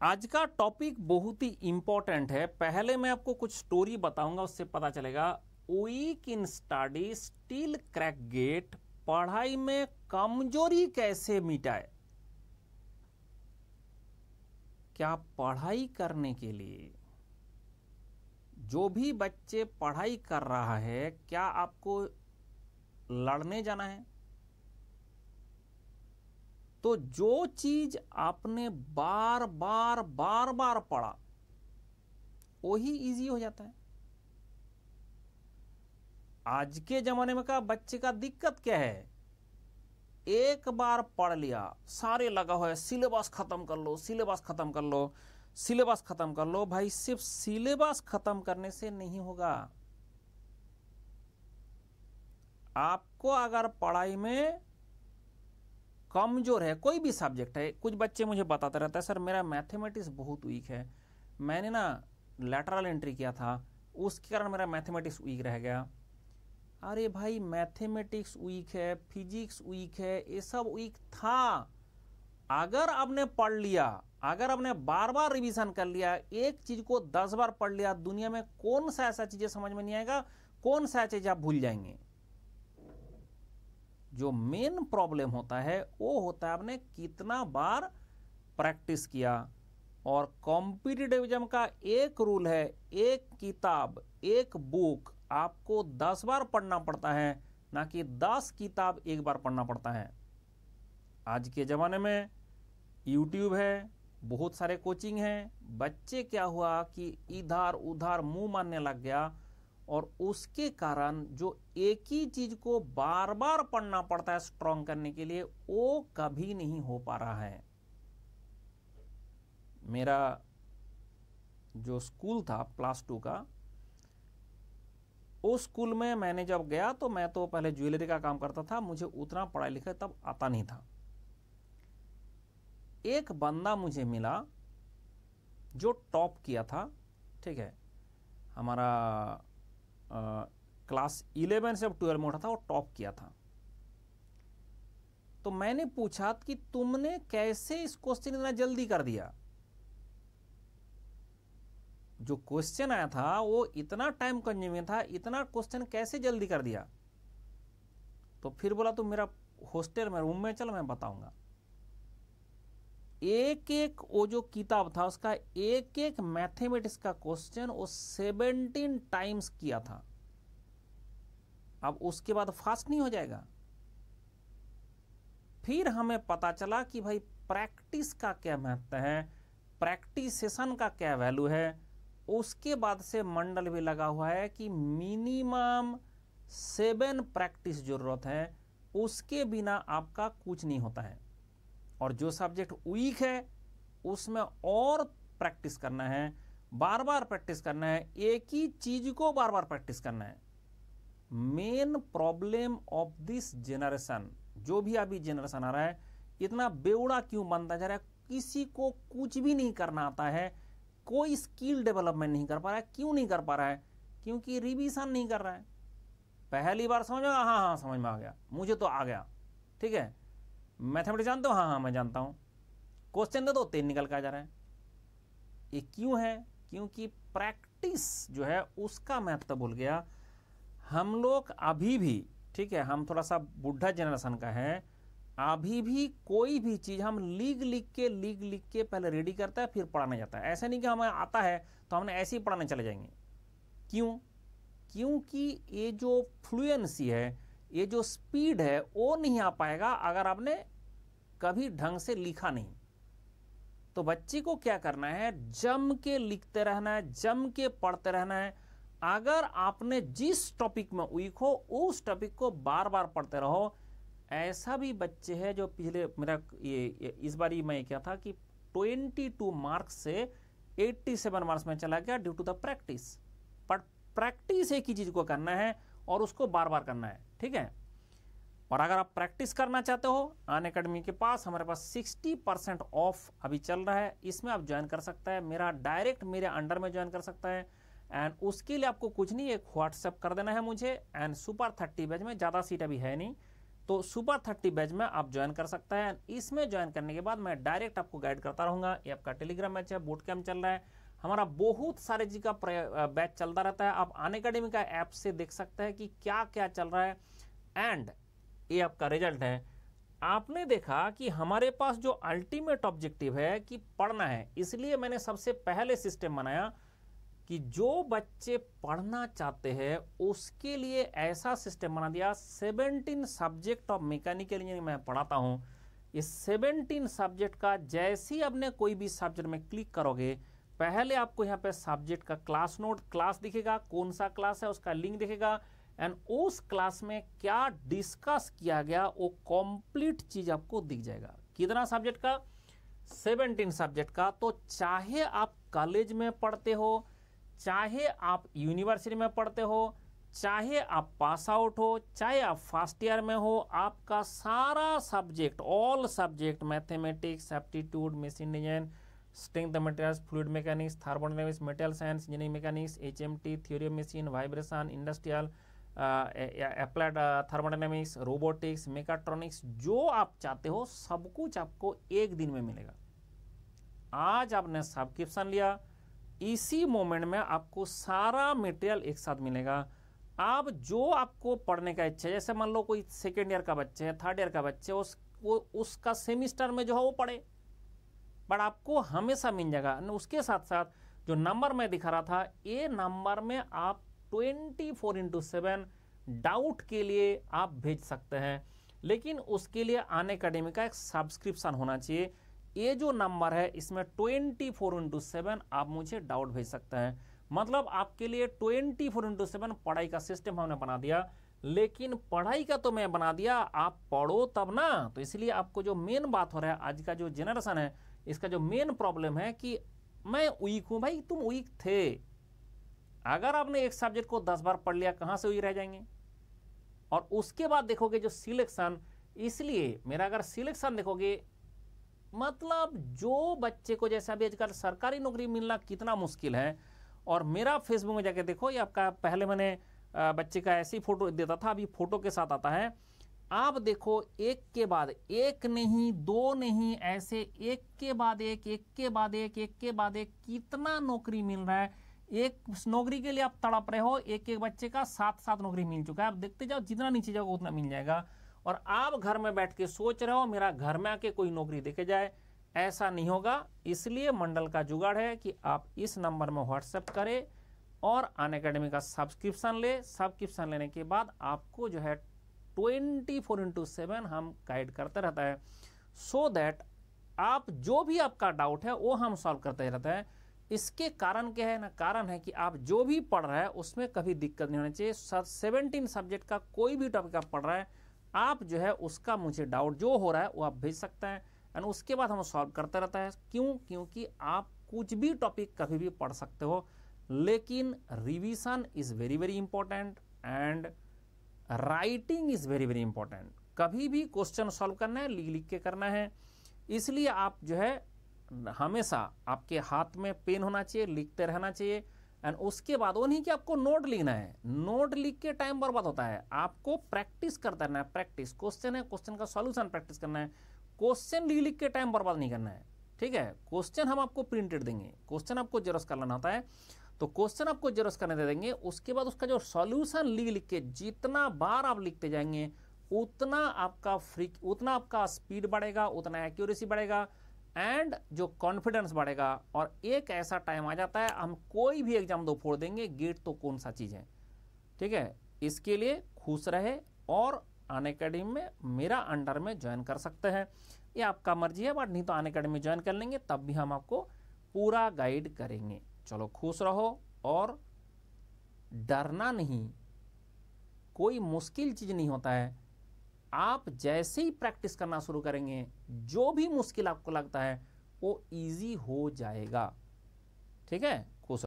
आज का टॉपिक बहुत ही इंपॉर्टेंट है। पहले मैं आपको कुछ स्टोरी बताऊंगा, उससे पता चलेगा। Week in study still crack gate, पढ़ाई में कमजोरी कैसे मिटाए। क्या पढ़ाई करने के लिए जो भी बच्चे पढ़ाई कर रहा है, क्या आपको लड़ने जाना है? तो जो चीज आपने बार बार पढ़ा वही इजी हो जाता है। आज के जमाने में का बच्चे का दिक्कत क्या है? एक बार पढ़ लिया, सारे लगा हुआ है सिलेबस खत्म कर लो, सिलेबस खत्म कर लो, सिलेबस खत्म कर लो। भाई सिर्फ सिलेबस खत्म करने से नहीं होगा। आपको अगर पढ़ाई में कमजोर है, कोई भी सब्जेक्ट है, कुछ बच्चे मुझे बताते रहते हैं सर मेरा मैथमेटिक्स बहुत वीक है, मैंने ना लैटरल एंट्री किया था, उसके कारण मेरा मैथमेटिक्स वीक रह गया। अरे भाई मैथमेटिक्स वीक है, फिजिक्स वीक है, ये सब वीक था। अगर आपने पढ़ लिया, अगर आपने बार बार रिवीजन कर लिया, एक चीज को 10 बार पढ़ लिया, दुनिया में कौन सा ऐसा चीजें समझ में नहीं आएगा, कौन सा चीज आप भूल जाएंगे। जो मेन प्रॉब्लम होता है वो होता है आपने कितना बार प्रैक्टिस किया। और कॉम्पिटिटिविज्म का एक रूल है, एक किताब, एक बुक आपको 10 बार पढ़ना पड़ता है, ना कि 10 किताब एक बार पढ़ना पड़ता है। आज के ज़माने में यूट्यूब है, बहुत सारे कोचिंग हैं। बच्चे क्या हुआ कि इधर उधर मुंह मारने लग गया, और उसके कारण जो एक ही चीज को बार बार पढ़ना पड़ता है स्ट्रॉन्ग करने के लिए, वो कभी नहीं हो पा रहा है। मेरा जो स्कूल था क्लास 2 का, उस स्कूल में मैंने जब गया तो मैं तो पहले ज्वेलरी का काम करता था, मुझे उतना पढ़ाई लिखाई तब आता नहीं था। एक बंदा मुझे मिला जो टॉप किया था, ठीक है, हमारा क्लास 11 से 12 में उठा था, वो टॉप किया था। तो मैंने पूछा कि तुमने कैसे इस क्वेश्चन इतना जल्दी कर दिया? जो क्वेश्चन आया था वो इतना टाइम कंज्यूमिंग था, इतना क्वेश्चन कैसे जल्दी कर दिया? तो फिर बोला तुम मेरा हॉस्टल में रूम में चल, मैं बताऊंगा। एक एक वो जो किताब था उसका एक एक मैथमेटिक्स का क्वेश्चन वो 17 टाइम्स किया था। अब उसके बाद फास्ट नहीं हो जाएगा? फिर हमें पता चला कि भाई प्रैक्टिस का क्या महत्व है, प्रैक्टिस सेशन का क्या वैल्यू है। उसके बाद से मंडल भी लगा हुआ है कि मिनिमम 7 प्रैक्टिस जरूरत है, उसके बिना आपका कुछ नहीं होता है। और जो सब्जेक्ट वीक है उसमें और प्रैक्टिस करना है, बार बार प्रैक्टिस करना है, एक ही चीज को बार बार प्रैक्टिस करना है। Main problem of this generation, जो भी अभी जनरेशन आ रहा है, इतना बेवड़ा क्यों बनता जा रहा है? किसी को कुछ भी नहीं करना आता है, कोई स्किल डेवलपमेंट नहीं कर पा रहा है। क्यों नहीं कर पा रहा है? क्योंकि रिवीजन नहीं कर रहा है। पहली बार समझ में, हाँ समझ में आ गया, मुझे तो आ गया, ठीक है। मैथमेटिक्स जानते हो? हाँ मैं जानता हूं। क्वेश्चन दे दो 3 निकल के आ जा रहा है। ये क्यों है? क्योंकि प्रैक्टिस जो है उसका महत्व भूल गया। हम लोग अभी भी, ठीक है, हम थोड़ा सा बुढ़ा जनरेशन का है, अभी भी कोई भी चीज हम लिख लिख के पहले रेडी करता है, फिर पढ़ाने जाता है। ऐसा नहीं कि हमें आता है तो हमने ऐसे ही पढ़ाने चले जाएंगे। क्यों? क्योंकि ये जो फ्लुएंसी है, ये जो स्पीड है, वो नहीं आ पाएगा अगर आपने कभी ढंग से लिखा नहीं। तो बच्चे को क्या करना है? जम के लिखते रहना है, जम के पढ़ते रहना है। अगर आपने जिस टॉपिक में वीक हो उस टॉपिक को बार बार पढ़ते रहो। ऐसा भी बच्चे हैं जो पिछले मेरा ये इस बार ही मैं क्या था कि 22 मार्क्स से 87 मार्क्स में चला गया ड्यू टू द प्रैक्टिस। पर प्रैक्टिस एक ही चीज को करना है और उसको बार बार करना है, ठीक है। और अगर आप प्रैक्टिस करना चाहते हो, अनअकैडमी के पास हमारे पास 60% ऑफ अभी चल रहा है, इसमें आप ज्वाइन कर सकता है। मेरा डायरेक्ट मेरे अंडर में ज्वाइन कर सकता है। एंड उसके लिए आपको कुछ नहीं, एक व्हाट्सएप कर देना है मुझे। एंड सुपर 30 बैच में ज़्यादा सीट अभी है नहीं, तो सुपर 30 बैच में आप ज्वाइन कर सकते हैं। इसमें ज्वाइन करने के बाद मैं डायरेक्ट आपको गाइड करता रहूँगा। ये आपका टेलीग्राम बैच है, बूट कैंप चल रहा है, हमारा बहुत सारे जी का बैच चलता रहता है। आप अनअकैडमी का ऐप से देख सकते हैं कि क्या क्या चल रहा है। एंड ये आपका रिजल्ट है। आपने देखा कि हमारे पास जो अल्टीमेट ऑब्जेक्टिव है कि पढ़ना है, इसलिए मैंने सबसे पहले सिस्टम बनाया कि जो बच्चे पढ़ना चाहते हैं उसके लिए ऐसा सिस्टम बना दिया। 17 सब्जेक्ट ऑफ मैकेनिकल इंजीनियरिंग मैं पढ़ाता हूँ। इस 17 सब्जेक्ट का जैसे ही आपने कोई भी सब्जेक्ट में क्लिक करोगे, पहले आपको यहाँ पे सब्जेक्ट का क्लास नोट, क्लास दिखेगा, कौन सा क्लास है उसका लिंक दिखेगा, एंड उस क्लास में क्या डिस्कस किया गया वो कंप्लीट चीज आपको दिख जाएगा। कितना सब्जेक्ट का? 17 सब्जेक्ट का। तो चाहे आप कॉलेज में पढ़ते हो, चाहे आप यूनिवर्सिटी में पढ़ते हो, चाहे आप पास आउट हो, चाहे आप फर्स्ट ईयर में हो, आपका सारा subject, all subject, mathematics, aptitude, machine design, strength materials, fluid mechanics, thermodynamics, material science, engineering mechanics, HMT, theory of machine, vibration, industrial, applied thermodynamics, robotics, mechatronics, जो आप चाहते हो सब कुछ आपको एक दिन में मिलेगा। आज आपने सब्सक्रिप्शन लिया, इसी मोमेंट में आपको सारा मटेरियल एक साथ मिलेगा। आप जो आपको पढ़ने का इच्छा है, जैसे मान लो कोई सेकेंड ईयर का बच्चे है, थर्ड ईयर का बच्चे, उसका सेमिस्टर में जो है वो पढ़े, बट आपको हमेशा मिल जाएगा। उसके साथ साथ जो नंबर मैं दिखा रहा था, ये नंबर में आप 24/7 डाउट के लिए आप भेज सकते हैं, लेकिन उसके लिए अनअकैडमी का एक सब्सक्रिप्शन होना चाहिए। ये जो नंबर है इसमें 24/7 आप मुझे डाउट भेज सकते हैं। मतलब आपके लिए 24/7 पढ़ाई का सिस्टम हमने बना दिया। लेकिन पढ़ाई का तो मैं बना दिया, आप पढ़ो तब ना। तो इसलिए आपको जो मेन बात हो रहा है, आज का जो जनरेशन है, इसका जो मेन प्रॉब्लम है कि मैं वीक हूं। भाई तुम वीक थे, अगर आपने एक सब्जेक्ट को 10 बार पढ़ लिया, कहां से वीक रह जाएंगे? और उसके बाद देखोगे जो सिलेक्शन, इसलिए मेरा अगर सिलेक्शन देखोगे, मतलब जो बच्चे को, जैसे अभी आजकल सरकारी नौकरी मिलना कितना मुश्किल है, और मेरा फेसबुक में जाके देखो, ये आपका पहले मैंने बच्चे का ऐसी फोटो देता था, अभी फोटो के साथ आता है। आप देखो एक के बाद एक नहीं, दो नहीं, ऐसे एक के बाद एक, एक के बाद एक, एक के बाद एक, कितना नौकरी मिल रहा है। एक नौकरी के लिए आप तड़प रहे हो, एक एक बच्चे का 7 नौकरी मिल चुका है। आप देखते जाओ, जितना नीचे जाओगे उतना मिल जाएगा। और आप घर में बैठ के सोच रहे हो मेरा घर में आके कोई नौकरी देके जाए, ऐसा नहीं होगा। इसलिए मंडल का जुगाड़ है कि आप इस नंबर में व्हाट्सएप करें और अनअकैडमी का सब्सक्रिप्शन ले। सब्सक्रिप्शन लेने के बाद आपको जो है 24/7 हम गाइड करते रहता है, सो दैट आप जो भी आपका डाउट है वो हम सॉल्व करते रहते हैं। इसके कारण क्या है ना, कारण है कि आप जो भी पढ़ रहे हैं उसमें कभी दिक्कत नहीं होनी चाहिए। 17 सब्जेक्ट का कोई भी टॉपिक आप पढ़ रहे हैं, आप जो है उसका मुझे डाउट जो हो रहा है वो आप भेज सकते हैं, एंड उसके बाद हम सॉल्व करते रहता है। क्यों? क्योंकि आप कुछ भी टॉपिक कभी भी पढ़ सकते हो, लेकिन revision is very very important and writing is very very important. कभी भी क्वेश्चन सॉल्व करना है, लिख लिख के करना है। इसलिए आप जो है हमेशा आपके हाथ में पेन होना चाहिए, लिखते रहना चाहिए। एंड उसके बाद वो नहीं कि आपको नोट लिखना है, नोट लिख के टाइम बर्बाद होता है। आपको प्रैक्टिस करते रहना है। प्रैक्टिस, क्वेश्चन है, क्वेश्चन का सॉल्यूशन प्रैक्टिस करना है। क्वेश्चन लिख लिख के टाइम बर्बाद नहीं करना है, ठीक है। क्वेश्चन हम आपको प्रिंटेड देंगे, क्वेश्चन आपको जेरॉक्स कर लेना होता है, तो क्वेश्चन आपको जेरॉक्स करने दे देंगे। उसके बाद उसका जो सॉल्यूशन लिख लिख के जितना बार आप लिखते जाएंगे, उतना आपका स्पीड बढ़ेगा, उतना एक्यूरेसी बढ़ेगा, एंड जो कॉन्फिडेंस बढ़ेगा। और एक ऐसा टाइम आ जाता है, हम कोई भी एग्जाम दो फोड़ देंगे, गेट तो कौन सा चीज़ है, ठीक है। इसके लिए खुश रहे और अनअकैडमी में मेरा अंडर में ज्वाइन कर सकते हैं। ये आपका मर्जी है, बट नहीं तो अनअकैडमी ज्वाइन कर लेंगे, तब भी हम आपको पूरा गाइड करेंगे। चलो खुश रहो और डरना नहीं, कोई मुश्किल चीज़ नहीं होता है। आप जैसे ही प्रैक्टिस करना शुरू करेंगे, जो भी मुश्किल आपको लगता है वो इजी हो जाएगा, ठीक है। खुश